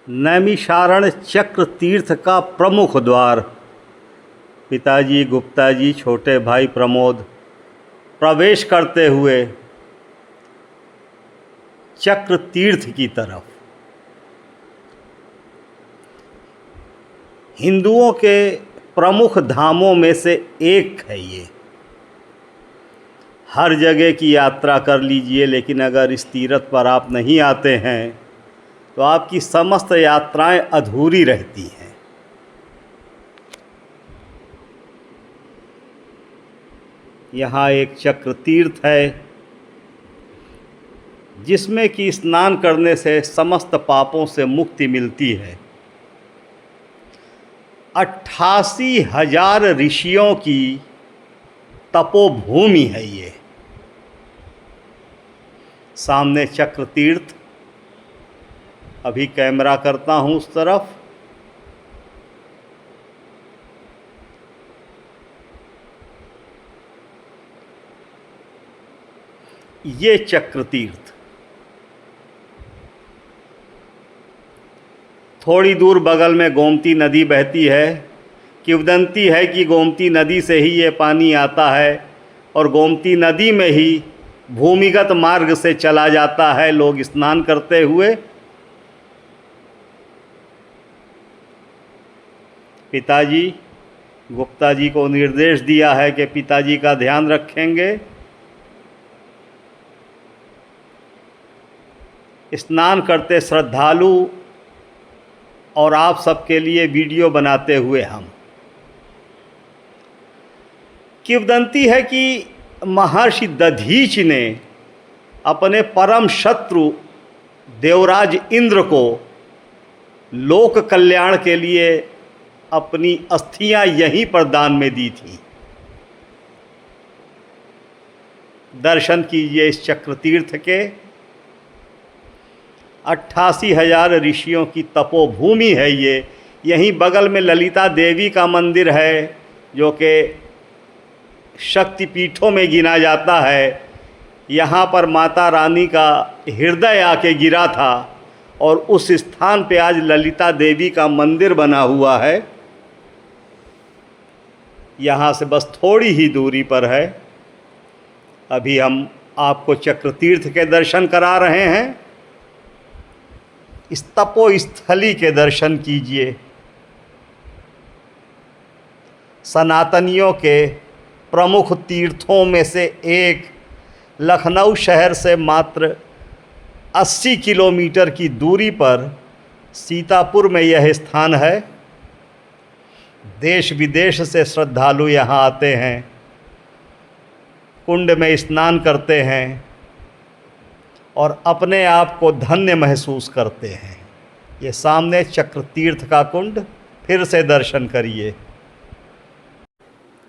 नैमिषारण्य चक्र तीर्थ का प्रमुख द्वार। पिताजी गुप्ता जी, छोटे भाई प्रमोद प्रवेश करते हुए चक्र तीर्थ की तरफ। हिंदुओं के प्रमुख धामों में से एक है ये। हर जगह की यात्रा कर लीजिए, लेकिन अगर इस तीर्थ पर आप नहीं आते हैं तो आपकी समस्त यात्राएं अधूरी रहती हैं। यहाँ एक चक्र तीर्थ है जिसमें कि स्नान करने से समस्त पापों से मुक्ति मिलती है। 88,000 ऋषियों की तपोभूमि है ये। सामने चक्र तीर्थ, अभी कैमरा करता हूँ उस तरफ। ये चक्र तीर्थ। थोड़ी दूर बगल में गोमती नदी बहती है। किंवदंती है कि गोमती नदी से ही ये पानी आता है और गोमती नदी में ही भूमिगत मार्ग से चला जाता है लोग स्नान करते हुए। पिताजी गुप्ता जी को निर्देश दिया है कि पिताजी का ध्यान रखेंगे। स्नान करते श्रद्धालु और आप सबके लिए वीडियो बनाते हुए हम। किंवदंती है कि महर्षि दधीच ने अपने परम शत्रु देवराज इंद्र को लोक कल्याण के लिए अपनी अस्थियां यहीं पर दान में दी थी। दर्शन कीजिए इस चक्र तीर्थ के। 88,000 ऋषियों की तपोभूमि है ये। यहीं बगल में ललिता देवी का मंदिर है जो कि शक्तिपीठों में गिना जाता है। यहाँ पर माता रानी का हृदय आके गिरा था और उस स्थान पे आज ललिता देवी का मंदिर बना हुआ है। यहाँ से बस थोड़ी ही दूरी पर है। अभी हम आपको चक्र तीर्थ के दर्शन करा रहे हैं। इस तपोस्थली के दर्शन कीजिए। सनातनियों के प्रमुख तीर्थों में से एक, लखनऊ शहर से मात्र 80 किलोमीटर की दूरी पर सीतापुर में यह स्थान है। देश विदेश से श्रद्धालु यहाँ आते हैं, कुंड में स्नान करते हैं और अपने आप को धन्य महसूस करते हैं। ये सामने चक्र तीर्थ का कुंड, फिर से दर्शन करिए।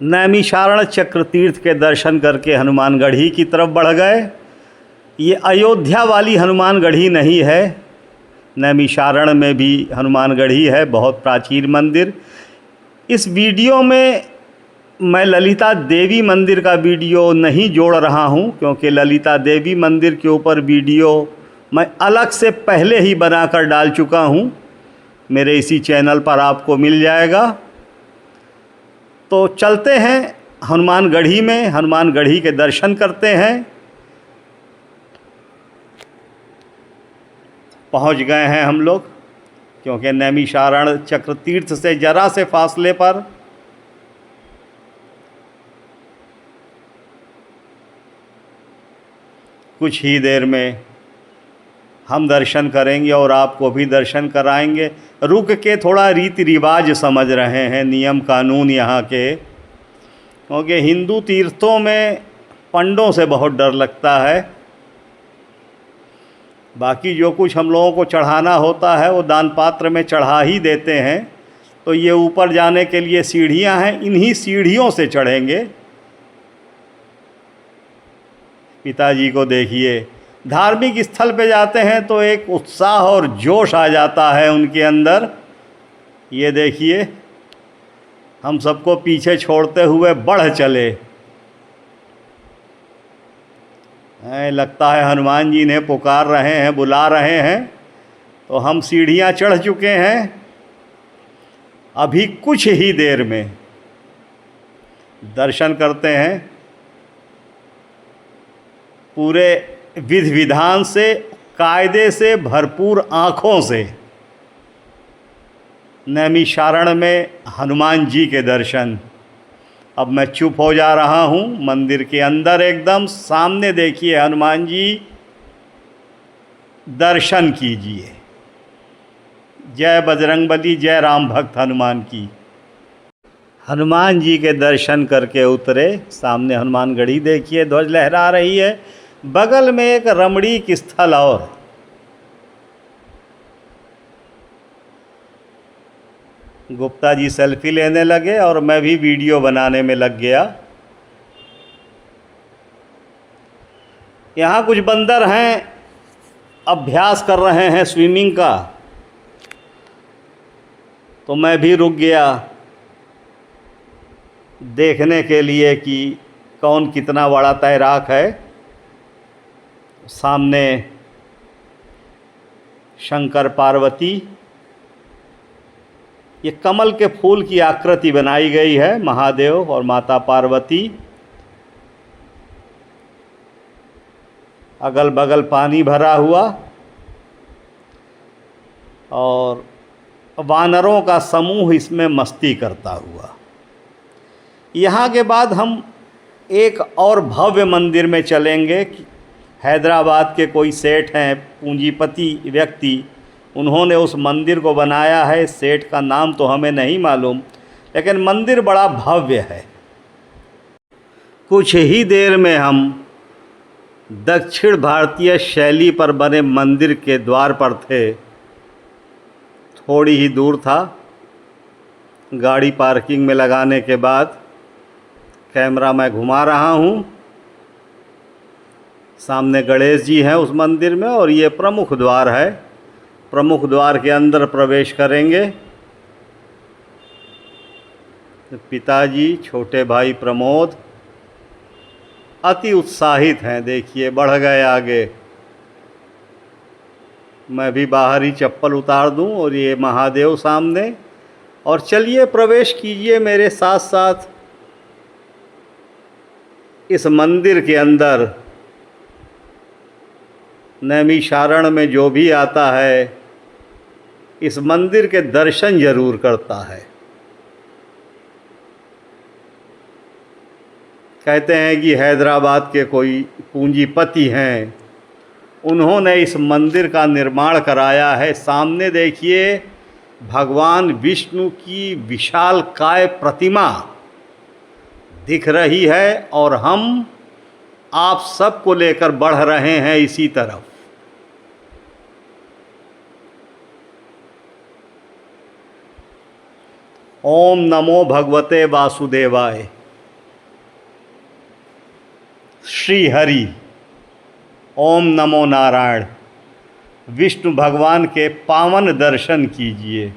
नैमिषारण्य चक्र तीर्थ के दर्शन करके हनुमानगढ़ी की तरफ बढ़ गए। ये अयोध्या वाली हनुमानगढ़ी नहीं है। नैमिषारण्य में भी हनुमानगढ़ी है, बहुत प्राचीन मंदिर। इस वीडियो में मैं ललिता देवी मंदिर का वीडियो नहीं जोड़ रहा हूं, क्योंकि ललिता देवी मंदिर के ऊपर वीडियो मैं अलग से पहले ही बनाकर डाल चुका हूं। मेरे इसी चैनल पर आपको मिल जाएगा। तो चलते हैं हनुमानगढ़ी में, हनुमानगढ़ी के दर्शन करते हैं। पहुंच गए हैं हम लोग, क्योंकि नैमिषारण्य चक्र तीर्थ से जरा से फासले पर कुछ ही देर में हम दर्शन करेंगे और आपको भी दर्शन कराएंगे। रुक के थोड़ा रीति रिवाज समझ रहे हैं, नियम कानून यहाँ के, क्योंकि हिंदू तीर्थों में पंडों से बहुत डर लगता है। बाकी जो कुछ हम लोगों को चढ़ाना होता है वो दान पात्र में चढ़ा ही देते हैं। तो ये ऊपर जाने के लिए सीढ़ियाँ हैं, इन्हीं सीढ़ियों से चढ़ेंगे। पिताजी को देखिए, धार्मिक स्थल पे जाते हैं तो एक उत्साह और जोश आ जाता है उनके अंदर। ये देखिए, हम सबको पीछे छोड़ते हुए बढ़ चले। लगता है हनुमान जी इन्हें पुकार रहे हैं, बुला रहे हैं। तो हम सीढ़ियाँ चढ़ चुके हैं। अभी कुछ ही देर में दर्शन करते हैं पूरे विधि विधान से, कायदे से भरपूर आँखों से नैमिषारण्य में हनुमान जी के दर्शन। अब मैं चुप हो जा रहा हूँ। मंदिर के अंदर एकदम सामने देखिए हनुमान जी, दर्शन कीजिए। जय बजरंगबली, जय राम भक्त हनुमान की। हनुमान जी के दर्शन करके उतरे। सामने हनुमानगढ़ी देखिए, ध्वज लहरा रही है। बगल में एक रमणीक स्थल और गुप्ता जी सेल्फी लेने लगे और मैं भी वीडियो बनाने में लग गया। यहाँ कुछ बंदर हैं, अभ्यास कर रहे हैं स्विमिंग का, तो मैं भी रुक गया देखने के लिए कि कौन कितना बड़ा तैराक है। सामने शंकर पार्वती, ये कमल के फूल की आकृति बनाई गई है, महादेव और माता पार्वती। अगल बगल पानी भरा हुआ और वानरों का समूह इसमें मस्ती करता हुआ। यहाँ के बाद हम एक और भव्य मंदिर में चलेंगे। हैदराबाद के कोई सेठ हैं, पूंजीपति व्यक्ति, उन्होंने उस मंदिर को बनाया है। सेठ का नाम तो हमें नहीं मालूम, लेकिन मंदिर बड़ा भव्य है। कुछ ही देर में हम दक्षिण भारतीय शैली पर बने मंदिर के द्वार पर थे। थोड़ी ही दूर था। गाड़ी पार्किंग में लगाने के बाद कैमरा मैं घुमा रहा हूँ। सामने गणेश जी हैं उस मंदिर में और ये प्रमुख द्वार है। प्रमुख द्वार के अंदर प्रवेश करेंगे। पिताजी, छोटे भाई प्रमोद अति उत्साहित हैं। देखिए बढ़ गए आगे। मैं भी बाहर ही चप्पल उतार दूं और ये महादेव सामने। और चलिए प्रवेश कीजिए मेरे साथ साथ इस मंदिर के अंदर। नैमिषारण्य में जो भी आता है इस मंदिर के दर्शन जरूर करता है। कहते हैं कि हैदराबाद के कोई पूंजीपति हैं, उन्होंने इस मंदिर का निर्माण कराया है। सामने देखिए भगवान विष्णु की विशालकाय प्रतिमा दिख रही है और हम आप सबको लेकर बढ़ रहे हैं इसी तरफ। ओम नमो भगवते वासुदेवाय। श्री हरि। ओम नमो नारायण। विष्णु भगवान के पावन दर्शन कीजिए।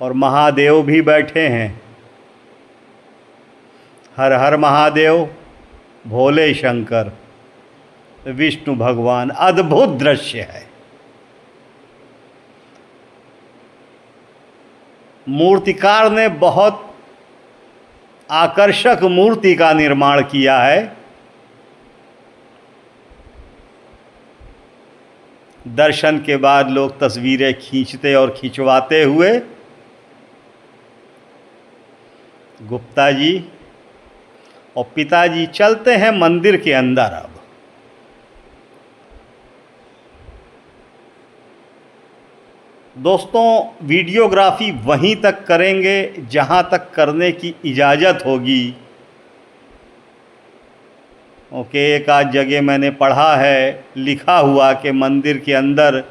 और महादेव भी बैठे हैं। हर हर महादेव, भोले शंकर, विष्णु भगवान। अद्भुत दृश्य है। मूर्तिकार ने बहुत आकर्षक मूर्ति का निर्माण किया है। दर्शन के बाद लोग तस्वीरें खींचते और खिंचवाते हुए। गुप्ता जी और पिताजी चलते हैं मंदिर के अंदर। अब दोस्तों वीडियोग्राफी वहीं तक करेंगे जहां तक करने की इजाज़त होगी। ओके, एक आध जगह मैंने पढ़ा है, लिखा हुआ कि मंदिर के अंदर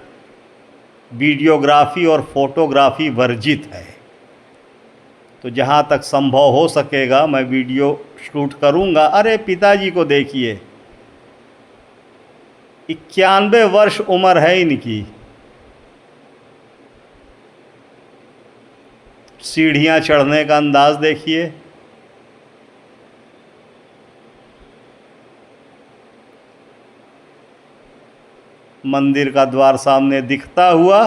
वीडियोग्राफी और फोटोग्राफी वर्जित है। तो जहाँ तक संभव हो सकेगा मैं वीडियो शूट करूँगा। अरे पिताजी को देखिए, 91 वर्ष उम्र है इनकी। सीढ़ियाँ चढ़ने का अंदाज़ देखिए। मंदिर का द्वार सामने दिखता हुआ।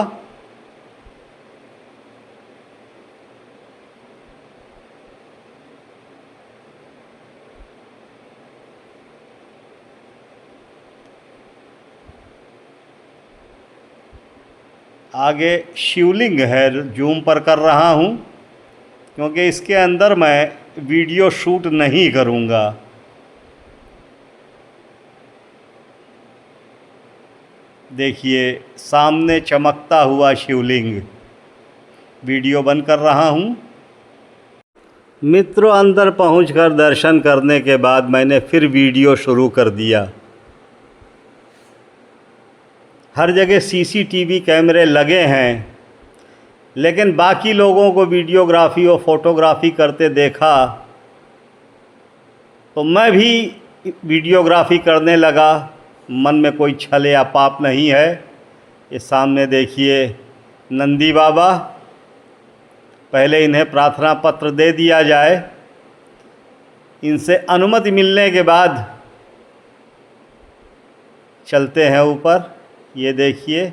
आगे शिवलिंग है, जूम पर कर रहा हूँ क्योंकि इसके अंदर मैं वीडियो शूट नहीं करूँगा। देखिए सामने चमकता हुआ शिवलिंग, वीडियो बंद कर रहा हूँ। मित्रों, अंदर पहुंचकर दर्शन करने के बाद मैंने फिर वीडियो शुरू कर दिया। हर जगह सीसीटीवी कैमरे लगे हैं, लेकिन बाकी लोगों को वीडियोग्राफी और फोटोग्राफी करते देखा तो मैं भी वीडियोग्राफी करने लगा। मन में कोई छल या पाप नहीं है। ये सामने देखिए नंदी बाबा, पहले इन्हें प्रार्थना पत्र दे दिया जाए, इनसे अनुमति मिलने के बाद चलते हैं ऊपर। ये देखिए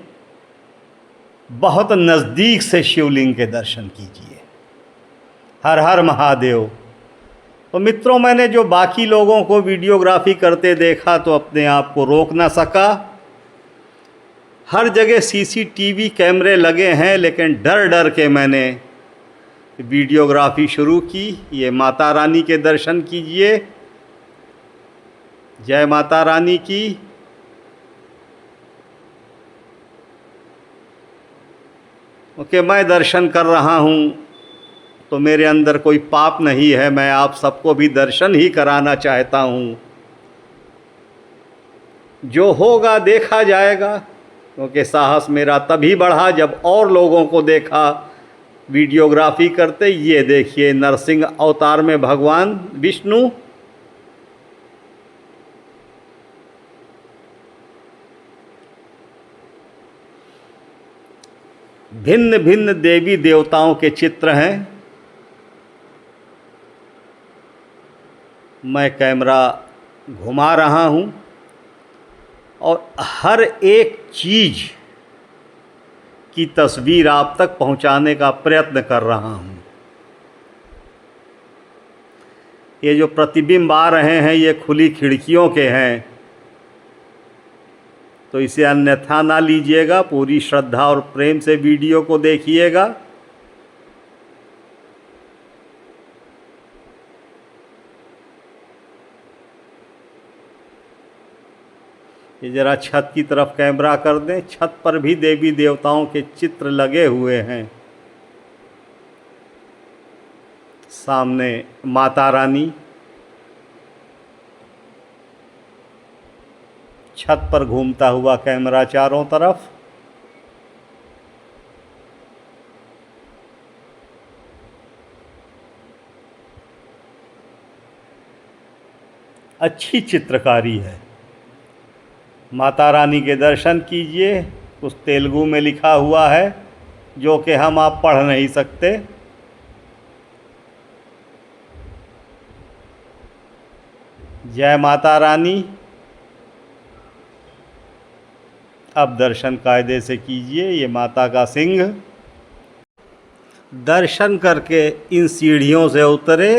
बहुत नज़दीक से शिवलिंग के दर्शन कीजिए। हर हर महादेव। तो मित्रों, मैंने जो बाकी लोगों को वीडियोग्राफी करते देखा तो अपने आप को रोक ना सका। हर जगह सीसीटीवी कैमरे लगे हैं, लेकिन डर डर के मैंने वीडियोग्राफी शुरू की। ये माता रानी के दर्शन कीजिए। जय माता रानी की। ओके, मैं दर्शन कर रहा हूँ तो मेरे अंदर कोई पाप नहीं है। मैं आप सबको भी दर्शन ही कराना चाहता हूँ। जो होगा देखा जाएगा, क्योंकि साहस मेरा तभी बढ़ा जब और लोगों को देखा वीडियोग्राफी करते। ये देखिए नरसिंह अवतार में भगवान विष्णु। भिन्न भिन्न देवी देवताओं के चित्र हैं। मैं कैमरा घुमा रहा हूँ और हर एक चीज़ की तस्वीर आप तक पहुँचाने का प्रयत्न कर रहा हूँ। ये जो प्रतिबिंब आ रहे हैं ये खुली खिड़कियों के हैं, तो इसे अन्यथा ना लीजिएगा। पूरी श्रद्धा और प्रेम से वीडियो को देखिएगा। ये ज़रा छत की तरफ कैमरा कर दें। छत पर भी देवी देवताओं के चित्र लगे हुए हैं। सामने माता रानी, छत पर घूमता हुआ कैमरा चारों तरफ। अच्छी चित्रकारी है। माता रानी के दर्शन कीजिए। कुछ तेलुगु में लिखा हुआ है जो कि हम आप पढ़ नहीं सकते। जय माता रानी। अब दर्शन कायदे से कीजिए। ये माता का सिंह। दर्शन करके इन सीढ़ियों से उतरे।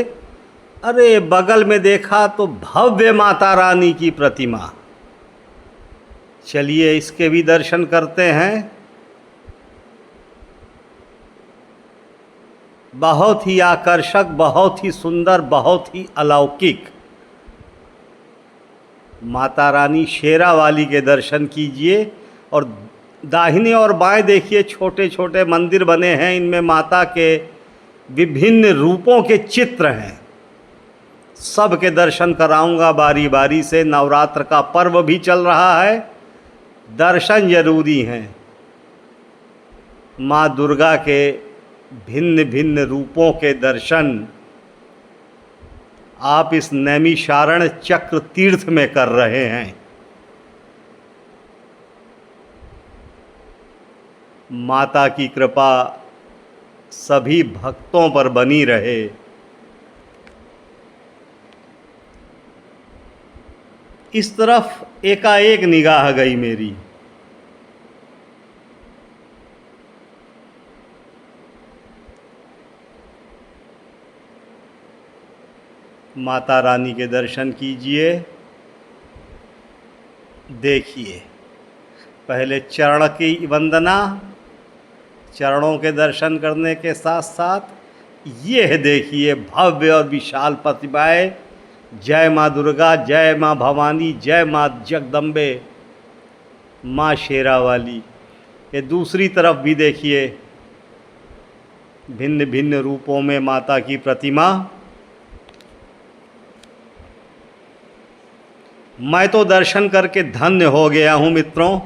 अरे बगल में देखा तो भव्य माता रानी की प्रतिमा। चलिए इसके भी दर्शन करते हैं। बहुत ही आकर्षक, बहुत ही सुंदर, बहुत ही अलौकिक माता रानी शेरावाली के दर्शन कीजिए। और दाहिने और बाएं देखिए छोटे छोटे मंदिर बने हैं। इनमें माता के विभिन्न रूपों के चित्र हैं। सब के दर्शन कराऊंगा बारी बारी से। नवरात्र का पर्व भी चल रहा है, दर्शन जरूरी हैं। माँ दुर्गा के भिन्न भिन्न रूपों के दर्शन आप इस नैमिषारण चक्र तीर्थ में कर रहे हैं। माता की कृपा सभी भक्तों पर बनी रहे। इस तरफ एकाएक निगाह गई मेरी। माता रानी के दर्शन कीजिए। देखिए, पहले चरण की वंदना, चरणों के दर्शन करने के साथ साथ ये देखिए भव्य और विशाल प्रतिमाएं। जय माँ दुर्गा, जय माँ भवानी, जय माँ जगदम्बे, माँ शेरावाली। ये दूसरी तरफ भी देखिए, भिन्न भिन्न रूपों में माता की प्रतिमा। मैं तो दर्शन करके धन्य हो गया हूँ मित्रों,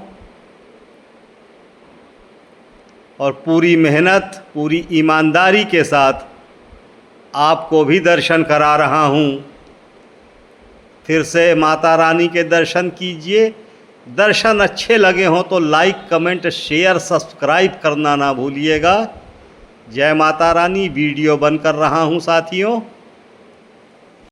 और पूरी मेहनत, पूरी ईमानदारी के साथ आपको भी दर्शन करा रहा हूँ। फिर से माता रानी के दर्शन कीजिए। दर्शन अच्छे लगे हों तो लाइक, कमेंट, शेयर, सब्सक्राइब करना ना भूलिएगा। जय माता रानी। वीडियो बंद कर रहा हूँ साथियों।